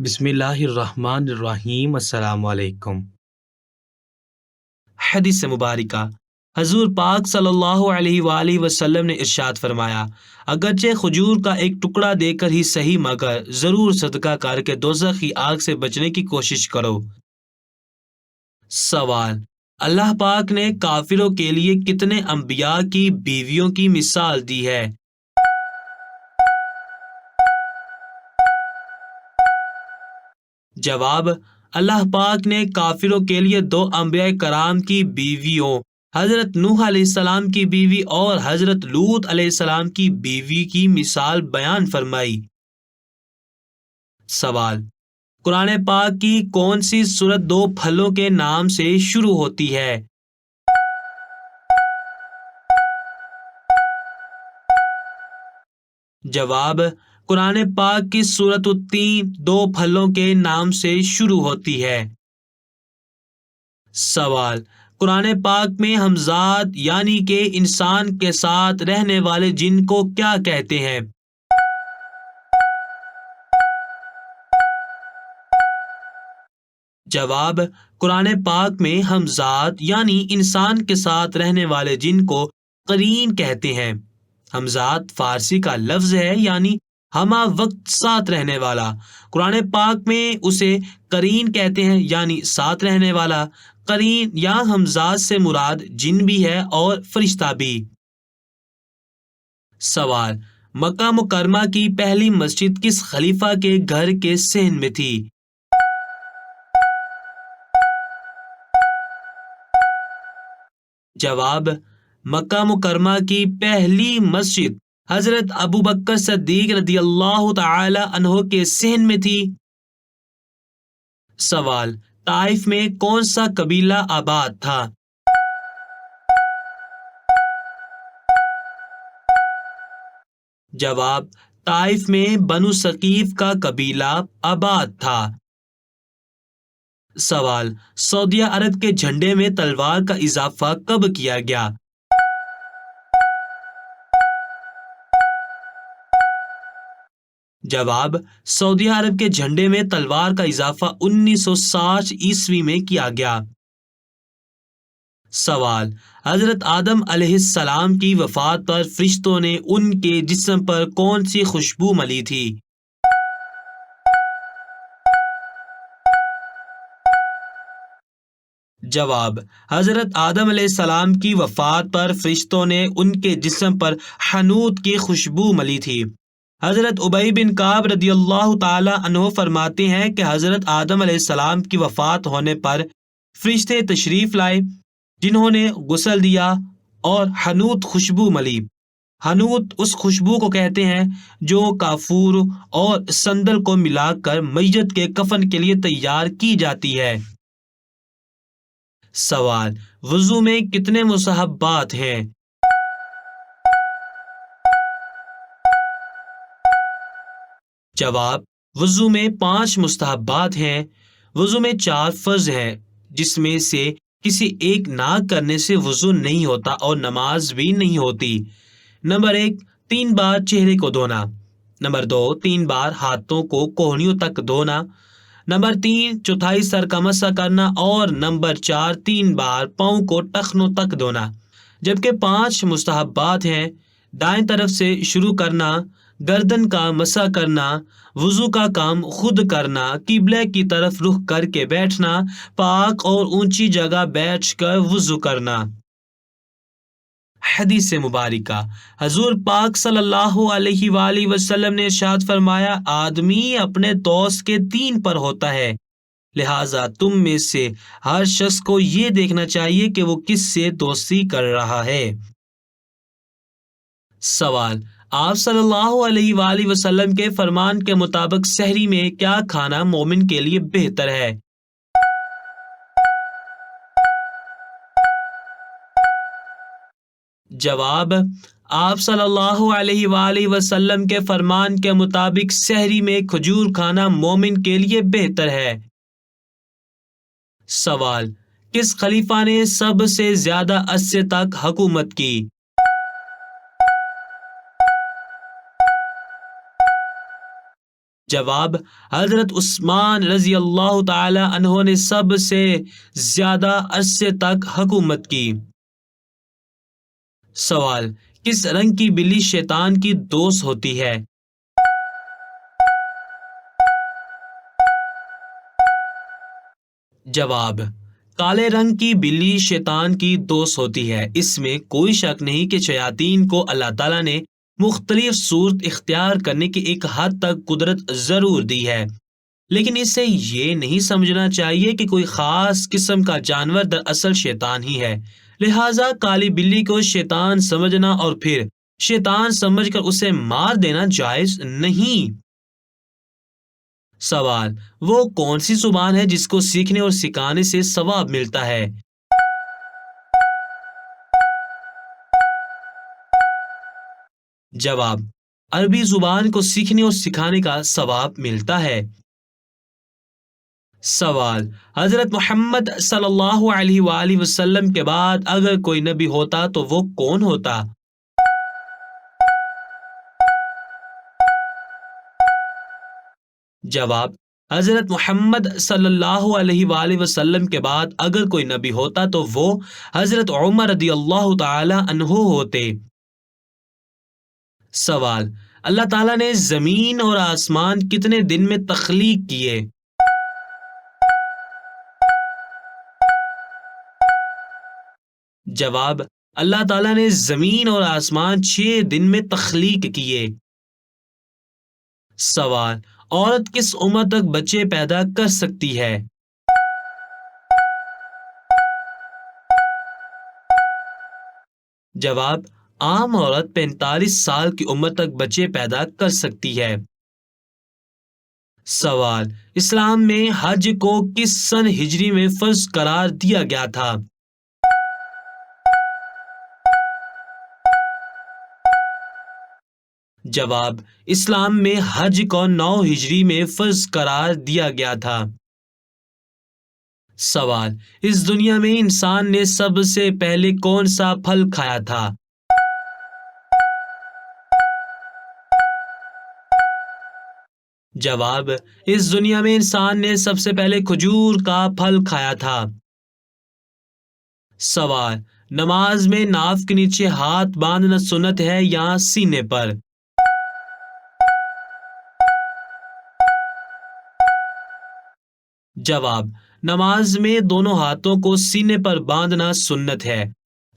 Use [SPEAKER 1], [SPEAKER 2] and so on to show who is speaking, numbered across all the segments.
[SPEAKER 1] بسم اللہ الرحمن الرحیم۔ السلام علیکم۔ حدیث مبارکہ، حضور پاک صلی اللہ علیہ وآلہ وسلم نے ارشاد فرمایا، اگرچہ کھجور کا ایک ٹکڑا دے کر ہی صحیح مگر ضرور صدقہ کر کے دوزخ کی آگ سے بچنے کی کوشش کرو۔ سوال: اللہ پاک نے کافروں کے لیے کتنے انبیاء کی بیویوں کی مثال دی ہے؟ جواب: اللہ پاک نے کافروں کے لیے 2 انبیاء کرام کی بیویوں، حضرت نوح علیہ السلام کی بیوی اور حضرت لوط علیہ السلام کی بیوی کی مثال بیان فرمائی۔ سوال: قرآن پاک کی کون سی سورت 2 پھلوں کے نام سے شروع ہوتی ہے؟ جواب: قرآن پاک کی سورۃ التین 2 پھلوں کے نام سے شروع ہوتی ہے۔ سوال: قرآن پاک میں ہمزاد یعنی کہ انسان کے ساتھ رہنے والے جن کو کیا کہتے ہیں؟ جواب: قرآن پاک میں ہمزاد یعنی انسان کے ساتھ رہنے والے جن کو قرین کہتے ہیں۔ ہمزاد فارسی کا لفظ ہے یعنی ہمہ وقت ساتھ رہنے والا۔ قرآن پاک میں اسے قرین کہتے ہیں یعنی ساتھ رہنے والا۔ قرین یا ہمزاد سے مراد جن بھی ہے اور فرشتہ بھی۔ سوال: مکہ مکرمہ کی پہلی مسجد کس خلیفہ کے گھر کے صحن میں تھی؟ جواب: مکہ مکرمہ کی پہلی مسجد حضرت ابوبکر صدیق رضی اللہ تعالی عنہ کے صحن میں تھی۔ سوال: طائف میں کون سا قبیلہ آباد تھا؟ جواب: طائف میں بنو ثقیف کا قبیلہ آباد تھا۔ سوال: سعودیہ عرب کے جھنڈے میں تلوار کا اضافہ کب کیا گیا؟ جواب: سعودیہ عرب کے جھنڈے میں تلوار کا اضافہ 1960 عیسوی میں کیا گیا۔ سوال: حضرت آدم علیہ السلام کی وفات پر فرشتوں نے ان کے جسم پر کون سی خوشبو ملی تھی؟ جواب: حضرت آدم علیہ السلام کی وفات پر فرشتوں نے ان کے جسم پر حنوط کی خوشبو ملی تھی۔ حضرت ابی بن کعب رضی اللہ تعالی عنہ فرماتے ہیں کہ حضرت آدم علیہ السلام کی وفات ہونے پر فرشتے تشریف لائے جنہوں نے غسل دیا اور حنوط خوشبو ملی۔ حنوط اس خوشبو کو کہتے ہیں جو کافور اور سندل کو ملا کر میت کے کفن کے لیے تیار کی جاتی ہے۔ سوال: وضو میں کتنے مستحبات ہیں؟ جواب: وضو میں 5 مستحبات ہیں۔ وضو میں 4 فرض ہیں جس میں سے کسی ایک نہ کرنے سے وضو نہیں ہوتا اور نماز بھی نہیں ہوتی۔ نمبر 1، 3 بار چہرے کو دھونا۔ نمبر 2، 3 بار ہاتھوں کو کوہنیوں تک دھونا۔ نمبر 3، چوتھائی سر کا مسح کرنا اور نمبر 4، 3 بار پاؤں کو ٹخنوں تک دھونا۔ جبکہ 5 مستحبات ہیں: دائیں طرف سے شروع کرنا، گردن کا مسح کرنا، وضو کا کام خود کرنا، قبلہ کی طرف رخ کر کے بیٹھنا، پاک اور اونچی جگہ بیٹھ کر وضو کرنا۔ حدیث مبارکہ، حضور پاک صلی اللہ علیہ وآلہ وسلم نے ارشاد فرمایا، آدمی اپنے دوست کے دین پر ہوتا ہے، لہٰذا تم میں سے ہر شخص کو یہ دیکھنا چاہیے کہ وہ کس سے دوستی کر رہا ہے۔ سوال: آپ صلی اللہ علیہ وآلہ وسلم کے فرمان کے مطابق سحری میں کیا کھانا مومن کے لیے بہتر ہے؟ جواب: آپ صلی اللہ علیہ وآلہ وسلم کے فرمان کے مطابق سحری میں کھجور کھانا مومن کے لیے بہتر ہے۔ سوال: کس خلیفہ نے سب سے زیادہ عرصے تک حکومت کی؟ جواب: حضرت عثمان رضی اللہ تعالی عنہ نے سب سے زیادہ عرصے تک حکومت کی۔ سوال: کس رنگ کی بلی شیطان کی دوست ہوتی ہے؟ جواب: کالے رنگ کی بلی شیطان کی دوست ہوتی ہے۔ اس میں کوئی شک نہیں کہ شیاطین کو اللہ تعالیٰ نے مختلف صورت اختیار کرنے کی ایک حد تک قدرت ضرور دی ہے، لیکن اس سے یہ نہیں سمجھنا چاہیے کہ کوئی خاص قسم کا جانور دراصل شیطان ہی ہے۔ لہٰذا کالی بلی کو شیطان سمجھنا اور پھر شیطان سمجھ کر اسے مار دینا جائز نہیں۔ سوال: وہ کون سی زبان ہے جس کو سیکھنے اور سکھانے سے ثواب ملتا ہے؟ جواب: عربی زبان کو سیکھنے اور سکھانے کا ثواب ملتا ہے۔ سوال: حضرت محمد صلی اللہ علیہ وآلہ وسلم کے بعد اگر کوئی نبی ہوتا تو وہ کون ہوتا؟ جواب: حضرت محمد صلی اللہ علیہ وآلہ وسلم کے بعد اگر کوئی نبی ہوتا تو وہ حضرت عمر رضی اللہ تعالی عنہ ہوتے۔ سوال: اللہ تعالیٰ نے زمین اور آسمان کتنے دن میں تخلیق کیے؟ جواب: اللہ تعالیٰ نے زمین اور آسمان 6 دن میں تخلیق کیے۔ سوال: عورت کس عمر تک بچے پیدا کر سکتی ہے؟ جواب: عام عورت 45 سال کی عمر تک بچے پیدا کر سکتی ہے۔ سوال: اسلام میں حج کو کس سن ہجری میں فرض قرار دیا گیا تھا؟ جواب: اسلام میں حج کو 9 ہجری میں فرض قرار دیا گیا تھا۔ سوال: اس دنیا میں انسان نے سب سے پہلے کون سا پھل کھایا تھا؟ جواب: اس دنیا میں انسان نے سب سے پہلے کھجور کا پھل کھایا تھا۔ سوال: نماز میں ناف کے نیچے ہاتھ باندھنا سنت ہے یا سینے پر؟ جواب: نماز میں دونوں ہاتھوں کو سینے پر باندھنا سنت ہے۔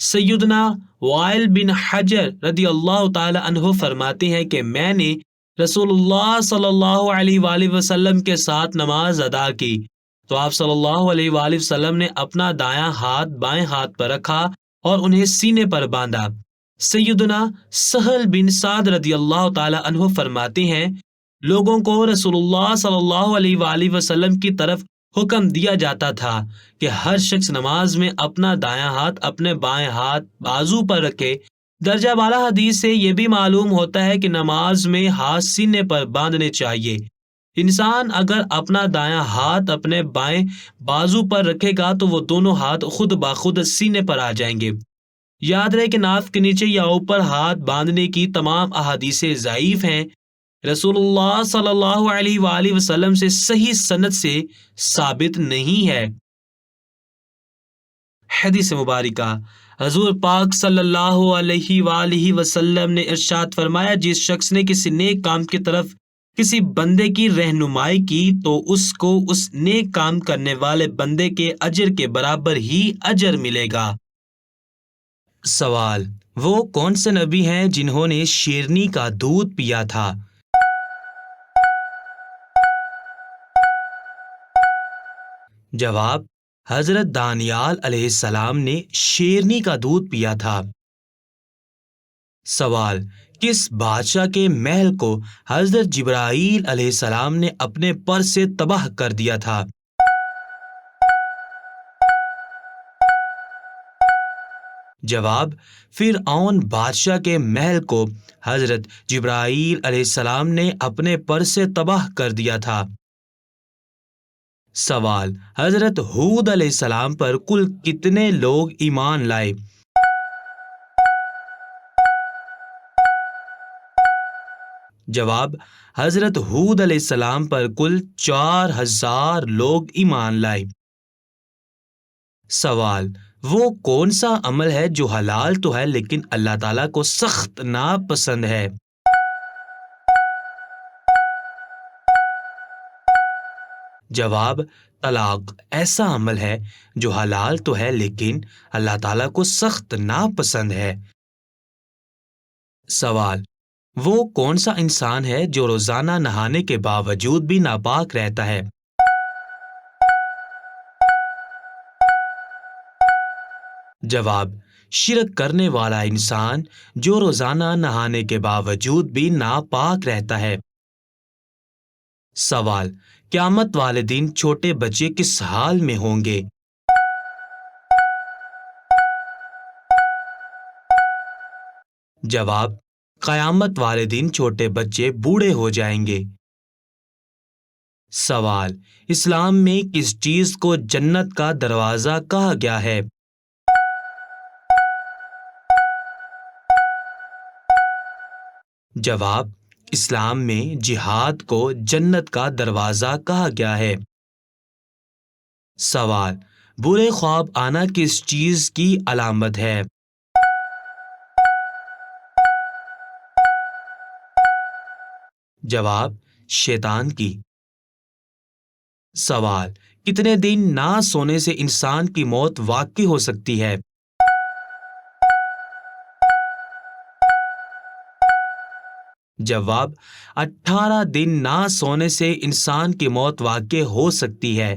[SPEAKER 1] سیدنا وائل بن حجر رضی اللہ تعالی عنہ فرماتے ہیں کہ میں نے رسول اللہ صلی اللہ علیہ وآلہ وسلم کے ساتھ نماز ادا کی تو آپ صلی اللہ علیہ وآلہ وسلم نے اپنا دایاں ہاتھ بائیں ہاتھ پر رکھا اور انہیں سینے پر باندھا۔ سیدنا سہل بن سعد رضی اللہ تعالی عنہ فرماتے ہیں لوگوں کو رسول اللہ صلی اللہ علیہ وآلہ وسلم کی طرف حکم دیا جاتا تھا کہ ہر شخص نماز میں اپنا دایاں ہاتھ اپنے بائیں ہاتھ بازو پر رکھے۔ درجہ بالا حدیث سے یہ بھی معلوم ہوتا ہے کہ نماز میں ہاتھ سینے پر باندھنے چاہیے۔ انسان اگر اپنا دایاں ہاتھ اپنے بائیں بازو پر رکھے گا تو وہ دونوں ہاتھ خود بخود سینے پر آ جائیں گے۔ یاد رہے کہ ناف کے نیچے یا اوپر ہاتھ باندھنے کی تمام احادیث ضعیف ہیں، رسول اللہ صلی اللہ علیہ وآلہ وسلم سے صحیح سند سے ثابت نہیں ہے۔ حدیث مبارکہ: حضور پاک صلی اللہ علیہ وآلہ وسلم نے ارشاد فرمایا جس شخص نے کسی نیک کام کی طرف کسی بندے کی رہنمائی کی تو اس کو اس نیک کام کرنے والے بندے کے اجر کے برابر ہی اجر ملے گا۔ سوال: وہ کون سے نبی ہیں جنہوں نے شیرنی کا دودھ پیا تھا؟ جواب: حضرت دانیال علیہ السلام نے شیرنی کا دودھ پیا تھا۔ سوال: کس بادشاہ کے محل کو حضرت جبرائیل علیہ السلام نے اپنے پر سے تباہ کر دیا تھا؟ جواب: فرعون بادشاہ کے محل کو حضرت جبرائیل علیہ السلام نے اپنے پر سے تباہ کر دیا تھا۔ سوال: حضرت ہود علیہ السلام پر کل کتنے لوگ ایمان لائے؟ جواب: حضرت ہود علیہ السلام پر کل 4000 لوگ ایمان لائے۔ سوال: وہ کون سا عمل ہے جو حلال تو ہے لیکن اللہ تعالیٰ کو سخت ناپسند ہے؟ جواب: طلاق ایسا عمل ہے جو حلال تو ہے لیکن اللہ تعالیٰ کو سخت ناپسند ہے۔ سوال: وہ کون سا انسان ہے جو روزانہ نہانے کے باوجود بھی ناپاک رہتا ہے؟ جواب: شرک کرنے والا انسان جو روزانہ نہانے کے باوجود بھی ناپاک رہتا ہے۔ سوال: قیامت والے دن چھوٹے بچے کس حال میں ہوں گے؟ جواب: قیامت والے دن چھوٹے بچے بوڑھے ہو جائیں گے۔ سوال: اسلام میں کس چیز کو جنت کا دروازہ کہا گیا ہے؟ جواب: اسلام میں جہاد کو جنت کا دروازہ کہا گیا ہے۔ سوال: برے خواب آنا کس چیز کی علامت ہے؟ جواب: شیطان کی۔ سوال: کتنے دن نہ سونے سے انسان کی موت واقع ہو سکتی ہے؟ جواب: 18 دن نہ سونے سے انسان کی موت واقع ہو سکتی ہے۔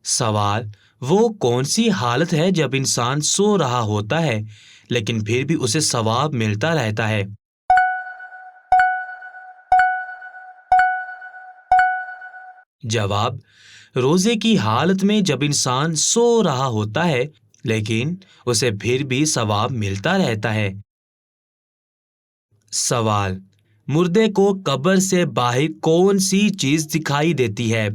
[SPEAKER 1] سوال: وہ کون سی حالت ہے جب انسان سو رہا ہوتا ہے لیکن پھر بھی اسے ثواب ملتا رہتا ہے؟ جواب: روزے کی حالت میں جب انسان سو رہا ہوتا ہے لیکن اسے پھر بھی ثواب ملتا رہتا ہے۔ سوال: مردے کو قبر سے باہر کون سی چیز دکھائی دیتی ہے؟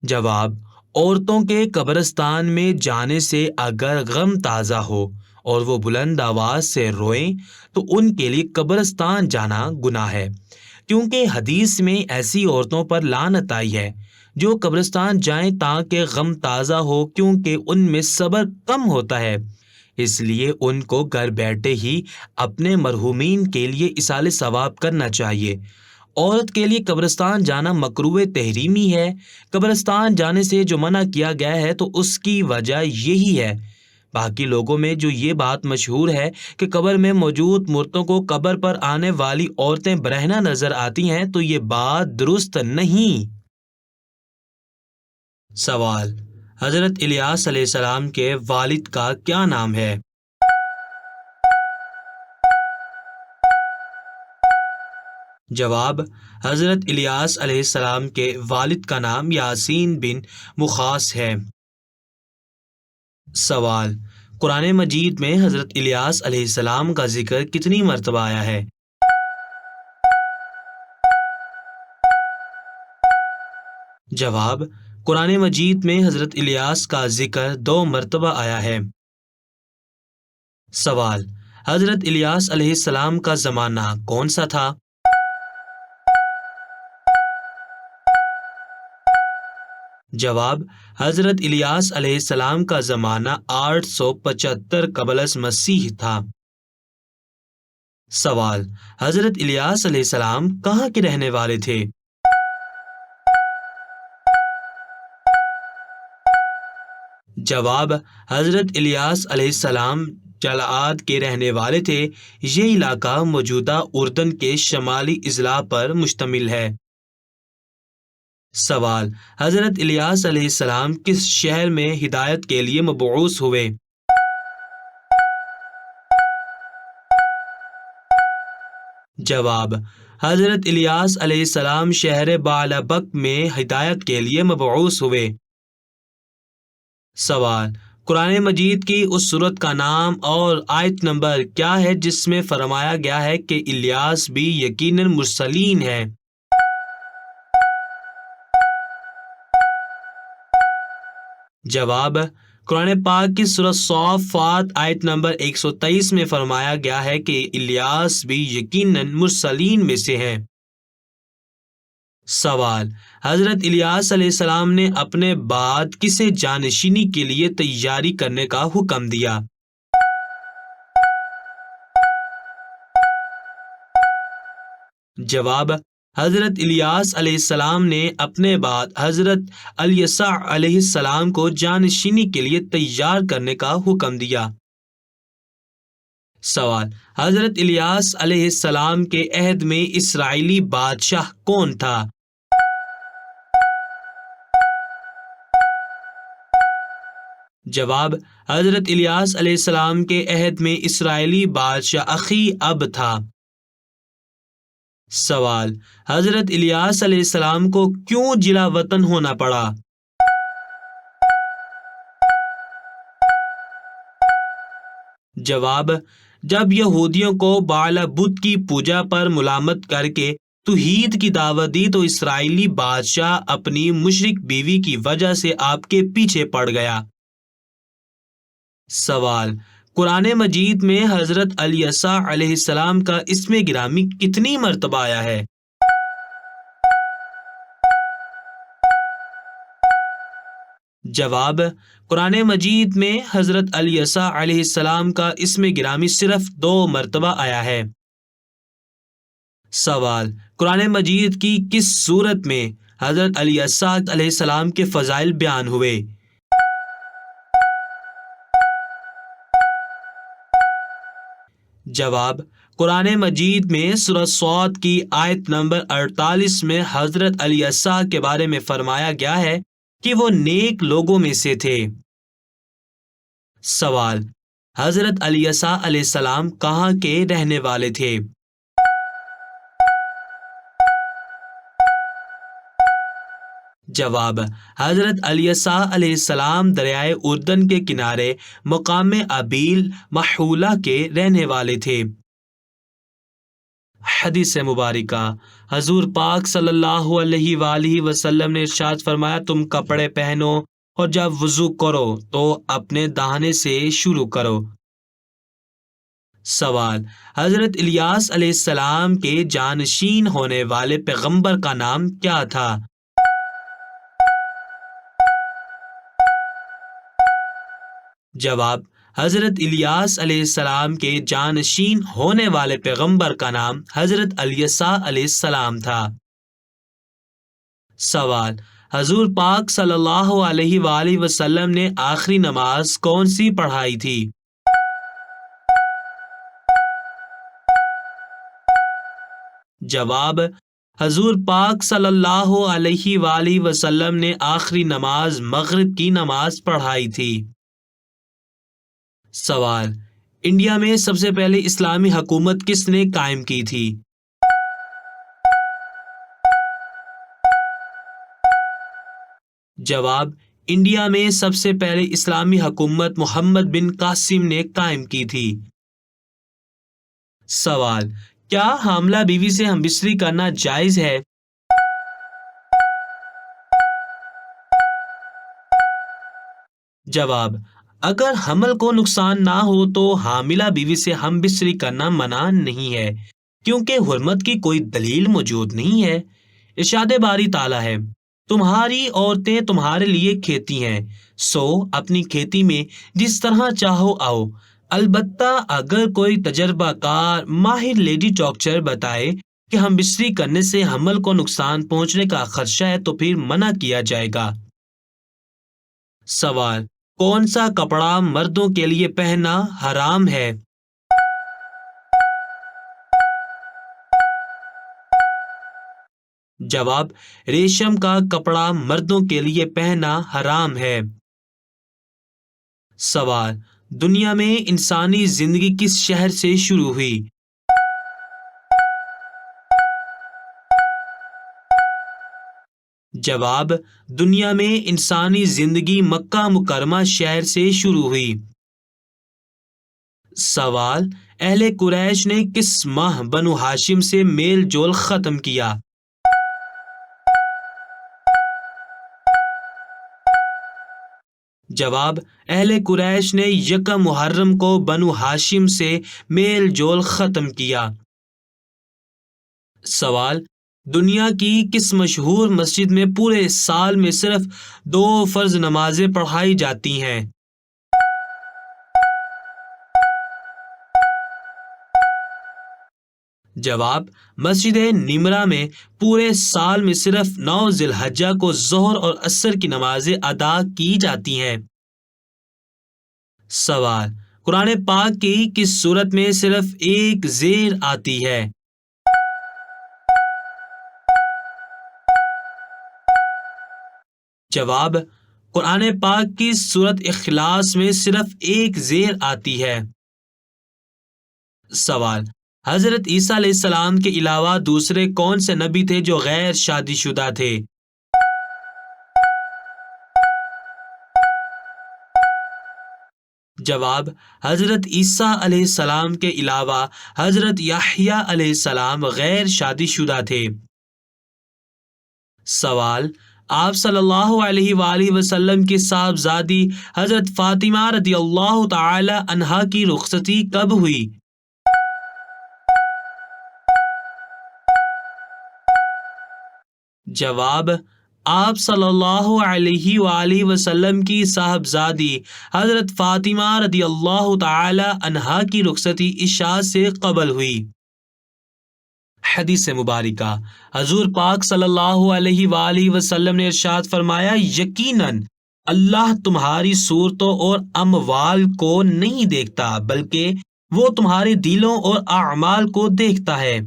[SPEAKER 1] جواب: عورتوں کے قبرستان میں جانے سے اگر غم تازہ ہو اور وہ بلند آواز سے روئیں تو ان کے لیے قبرستان جانا گناہ ہے، کیونکہ حدیث میں ایسی عورتوں پر لعنت آئی ہے جو قبرستان جائیں تاکہ غم تازہ ہو، کیونکہ ان میں صبر کم ہوتا ہے، اس لیے ان کو گھر بیٹھے ہی اپنے مرحومین کے لیے ایصال ثواب کرنا چاہیے۔ عورت کے لیے قبرستان جانا مکروہ تحریمی ہے۔ قبرستان جانے سے جو منع کیا گیا ہے تو اس کی وجہ یہی ہے۔ باقی لوگوں میں جو یہ بات مشہور ہے کہ قبر میں موجود مردوں کو قبر پر آنے والی عورتیں برہنہ نظر آتی ہیں، تو یہ بات درست نہیں۔ سوال: حضرت الیاس علیہ السلام کے والد کا کیا نام ہے؟ جواب: حضرت الیاس علیہ السلام کے والد کا نام یاسین بن مخاص ہے۔ سوال: قرآن مجید میں حضرت الیاس علیہ السلام کا ذکر کتنی مرتبہ آیا ہے؟ جواب: قرآن مجید میں حضرت الیاس کا ذکر 2 مرتبہ آیا ہے۔ سوال: حضرت الیاس علیہ السلام کا زمانہ کون سا تھا؟ جواب: حضرت الیاس علیہ السلام کا زمانہ 875 قبل از مسیح تھا۔ سوال: حضرت الیاس علیہ السلام کہاں کے رہنے والے تھے؟ جواب: حضرت الیاس علیہ السلام جلعاد کے رہنے والے تھے۔ یہ علاقہ موجودہ اردن کے شمالی اضلاع پر مشتمل ہے۔ سوال: حضرت الیاس علیہ السلام کس شہر میں ہدایت کے لیے مبعوث ہوئے؟ جواب: حضرت الیاس علیہ السلام شہر بعلبک میں ہدایت کے لیے مبعوث ہوئے۔ سوال: قرآن مجید کی اس سورت کا نام اور آیت نمبر کیا ہے جس میں فرمایا گیا ہے کہ الیاس بھی یقیناً مرسلین ہے؟ جواب: قرآن پاک کی سورہ صافات آیت نمبر 123 میں فرمایا گیا ہے کہ الیاس بھی یقیناً مرسلین میں سے ہیں۔ سوال: حضرت الیاس علیہ السلام نے اپنے بعد کسے جانشینی کے لیے تیاری کرنے کا حکم دیا؟ جواب: حضرت الیاس علیہ السلام نے اپنے بعد حضرت الیسع علیہ السلام کو جانشینی کے لیے تیار کرنے کا حکم دیا۔ سوال: حضرت الیاس علیہ السلام کے عہد میں اسرائیلی بادشاہ کون تھا؟ جواب: حضرت الیاس علیہ السلام کے عہد میں اسرائیلی بادشاہ اخی اب تھا۔ سوال: حضرت الیاس علیہ السلام کو کیوں جلا وطن ہونا پڑا؟ جواب: جب یہودیوں کو بعل بت کی پوجا پر ملامت کر کے توحید کی دعوت دی تو اسرائیلی بادشاہ اپنی مشرک بیوی کی وجہ سے آپ کے پیچھے پڑ گیا۔ سوال: قرآن مجید میں حضرت الیسع علیہ السلام کا اسم گرامی کتنی مرتبہ آیا ہے؟ جواب: قرآن مجید میں حضرت الیسع علیہ السلام کا اسم گرامی صرف 2 مرتبہ آیا ہے۔ سوال: قرآن مجید کی کس سورت میں حضرت الیسع علیہ السلام کے فضائل بیان ہوئے؟ جواب: قرآن مجید میں سورہ صاد کی آیت نمبر 48 میں حضرت الیسع کے بارے میں فرمایا گیا ہے کہ وہ نیک لوگوں میں سے تھے۔ سوال: حضرت الیسع علیہ السلام کہاں کے رہنے والے تھے؟ جواب: حضرت الیسع علیہ السلام دریائے اردن کے کنارے مقام ابیل محولہ کے رہنے والے تھے۔ حدیث مبارکہ: حضور پاک صلی اللہ علیہ وآلہ وسلم نے ارشاد فرمایا، تم کپڑے پہنو اور جب وضو کرو تو اپنے داہنے سے شروع کرو۔ سوال: حضرت الیاس علیہ السلام کے جانشین ہونے والے پیغمبر کا نام کیا تھا؟ جواب: حضرت الیاس علیہ السلام کے جانشین ہونے والے پیغمبر کا نام حضرت الیسع علیہ السلام تھا۔ سوال: حضور پاک صلی اللہ علیہ وآلہ وسلم نے آخری نماز کون سی پڑھائی تھی؟ جواب: حضور پاک صلی اللہ علیہ وآلہ وسلم نے آخری نماز مغرب کی نماز پڑھائی تھی۔ سوال: انڈیا میں سب سے پہلے اسلامی حکومت کس نے قائم کی تھی؟ جواب: انڈیا میں سب سے پہلے اسلامی حکومت محمد بن قاسم نے قائم کی تھی۔ سوال: کیا حاملہ بیوی سے ہم بستری کرنا جائز ہے؟ جواب: اگر حمل کو نقصان نہ ہو تو حاملہ بیوی سے ہم بستری کرنا منع نہیں ہے، کیونکہ حرمت کی کوئی دلیل موجود نہیں ہے۔ ارشاد باری تعالیٰ ہے، تمہاری عورتیں تمہارے لیے کھیتی ہیں، سو اپنی کھیتی میں جس طرح چاہو آؤ، البتہ اگر کوئی تجربہ کار ماہر لیڈی ڈاکٹر بتائے کہ ہم بستری کرنے سے حمل کو نقصان پہنچنے کا خدشہ ہے تو پھر منع کیا جائے گا۔ سوال: کون سا کپڑا مردوں کے لیے پہننا حرام ہے؟ جواب: ریشم کا کپڑا مردوں کے لیے پہننا حرام ہے۔ سوال: دنیا میں انسانی زندگی کس شہر سے شروع ہوئی؟ جواب: دنیا میں انسانی زندگی مکہ مکرمہ شہر سے شروع ہوئی۔ سوال: اہل قریش نے کس ماہ بنو ہاشم سے میل جول ختم کیا؟ جواب: اہل قریش نے یکم محرم کو بنو ہاشم سے میل جول ختم کیا۔ سوال: دنیا کی کس مشہور مسجد میں پورے سال میں صرف 2 فرض نمازیں پڑھائی جاتی ہیں؟ جواب: مسجد نمرہ میں پورے سال میں صرف 9 ذی الحجہ کو ظہر اور عصر کی نمازیں ادا کی جاتی ہیں۔ سوال: قرآن پاک کی کس سورت میں صرف ایک زیر آتی ہے؟ جواب: قرآن پاک کی سورت اخلاص میں صرف ایک زیر آتی ہے۔ سوال: حضرت عیسیٰ علیہ السلام کے علاوہ دوسرے کون سے نبی تھے جو غیر شادی شدہ تھے؟ جواب: حضرت عیسیٰ علیہ السلام کے علاوہ حضرت یحییٰ علیہ السلام غیر شادی شدہ تھے۔ سوال: آپ صلی اللہ علیہ وآلہ وسلم کی صاحبزادی حضرت فاطمہ رضی اللہ تعالی عنہا کی رخصتی کب ہوئی؟ جواب: آپ صلی اللہ علیہ وآلہ وسلم کی صاحبزادی حضرت فاطمہ رضی اللہ تعالی عنہا کی رخصتی عشاء سے قبل ہوئی۔ حدیث مبارکہ: حضور پاک صلی اللہ علیہ وآلہ وسلم نے ارشاد فرمایا، یقیناً اللہ تمہاری صورتوں اور اموال کو نہیں دیکھتا بلکہ وہ تمہارے دلوں اور اعمال کو دیکھتا ہے۔